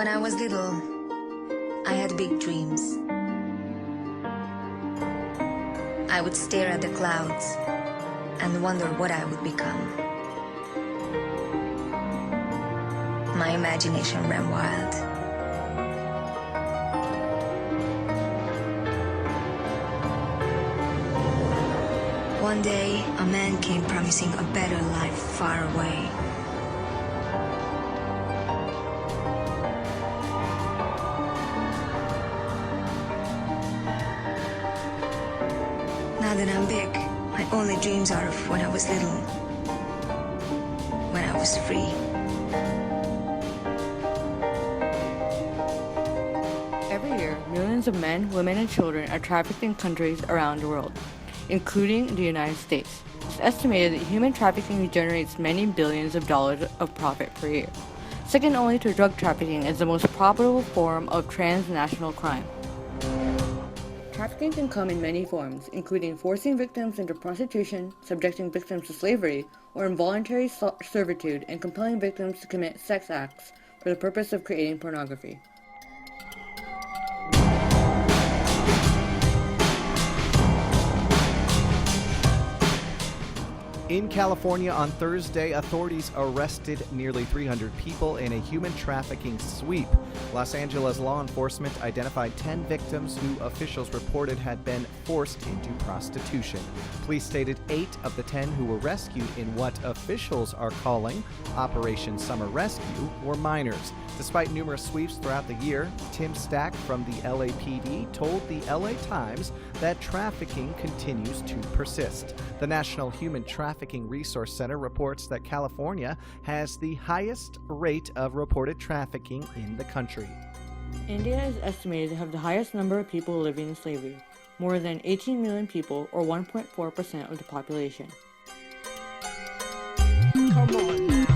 When I was little, I had big dreams. I would stare at the clouds and wonder what I would become. My imagination ran wild. One day, a man came promising a better life far away. Now that I'm big, my only dreams are of when I was little, when I was free. Every year, millions of men, women, and children are trafficked in countries around the world, including the United States. It's estimated that human trafficking generates many billions of dollars of profit per year. Second only to drug trafficking is the most profitable form of transnational crime. Trafficking can come in many forms, including forcing victims into prostitution, subjecting victims to slavery, or involuntary servitude, and compelling victims to commit sex acts for the purpose of creating pornography. In California on Thursday, authorities arrested nearly 300 people in a human trafficking sweep. Los Angeles law enforcement identified 10 victims who officials reported had been forced into prostitution. Police stated 8 of the 10 who were rescued in what officials are calling Operation Summer Rescue were minors. Despite numerous sweeps throughout the year, Tim Stack from the LAPD told the LA Times that trafficking continues to persist. The National Human Trafficking Resource Center reports that California has the highest rate of reported trafficking in the country. India is estimated to have the highest number of people living in slavery, more than 18 million people, or 1.4% of the population. Come on now.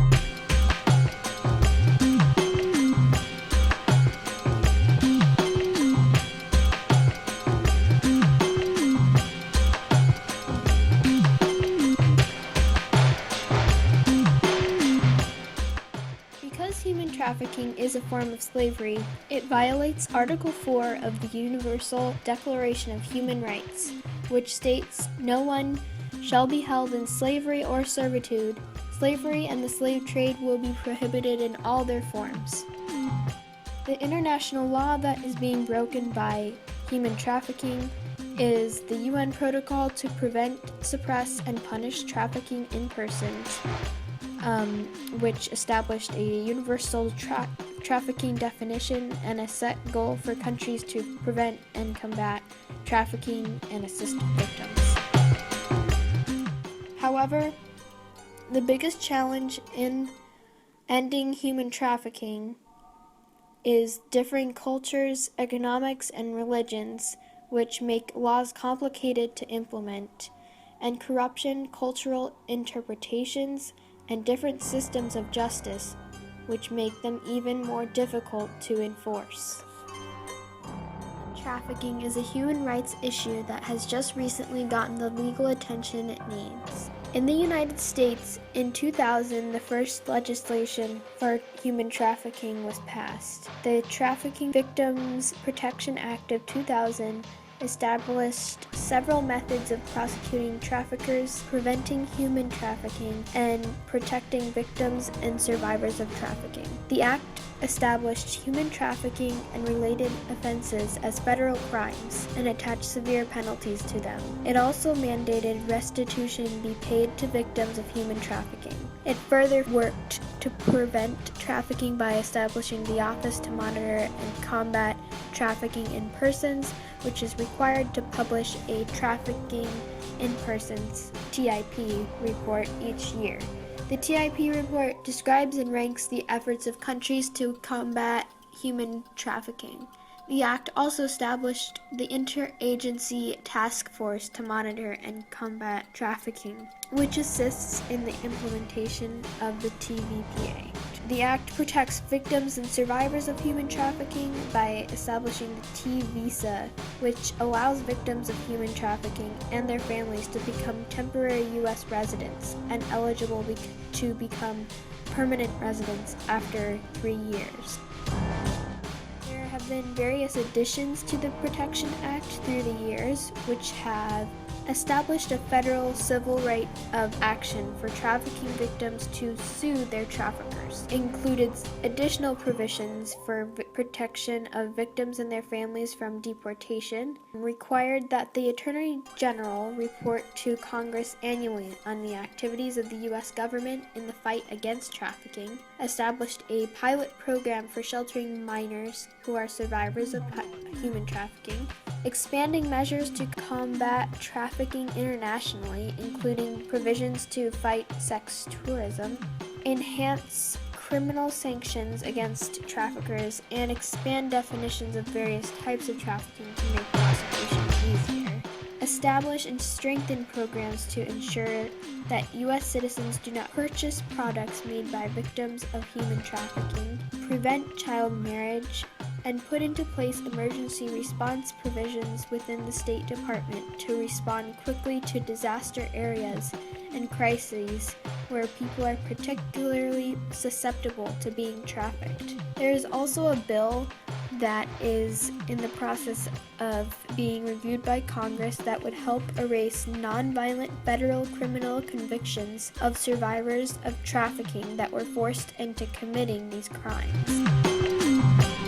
Because human trafficking is a form of slavery, it violates Article 4 of the Universal Declaration of Human Rights, which states, "No one shall be held in slavery or servitude. Slavery and the slave trade will be prohibited in all their forms." The international law that is being broken by human trafficking is the UN Protocol to Prevent, Suppress, and Punish Trafficking in Persons, which established a universal trafficking definition and a set goal for countries to prevent and combat trafficking and assist victims. However, the biggest challenge in ending human trafficking is differing cultures, economics, and religions, which make laws complicated to implement, and corruption, cultural interpretations, and different systems of justice, which make them even more difficult to enforce. Trafficking is a human rights issue that has just recently gotten the legal attention it needs. In the United States, in 2000, the first legislation for human trafficking was passed. The Trafficking Victims Protection Act of 2000 established several methods of prosecuting traffickers, preventing human trafficking, and protecting victims and survivors of trafficking. The act established human trafficking and related offenses as federal crimes and attached severe penalties to them. It also mandated restitution be paid to victims of human trafficking. It further worked to prevent trafficking by establishing the Office to Monitor and Combat Trafficking in Persons, which is required to publish a Trafficking in Persons (TIP) report each year. The TIP report describes and ranks the efforts of countries to combat human trafficking. The act also established the Interagency Task Force to Monitor and Combat Trafficking, which assists in the implementation of the TVPA. The act protects victims and survivors of human trafficking by establishing the T-Visa, which allows victims of human trafficking and their families to become temporary U.S. residents and eligible to become permanent residents after 3 years. have been various additions to the Protection Act through the years, which have established a federal civil right of action for trafficking victims to sue their traffickers, included additional provisions for protection of victims and their families from deportation, required that the Attorney General report to Congress annually on the activities of the U.S. government in the fight against trafficking, established a pilot program for sheltering minors who are survivors of human trafficking, expanding measures to combat trafficking internationally, including provisions to fight sex tourism, enhance criminal sanctions against traffickers, and expand definitions of various types of trafficking to make prosecution easier. Establish and strengthen programs to ensure that U.S. citizens do not purchase products made by victims of human trafficking, prevent child marriage, and put into place emergency response provisions within the State Department to respond quickly to disaster areas and crises where people are particularly susceptible to being trafficked. There is also a bill that is in the process of being reviewed by Congress that would help erase nonviolent federal criminal convictions of survivors of trafficking that were forced into committing these crimes.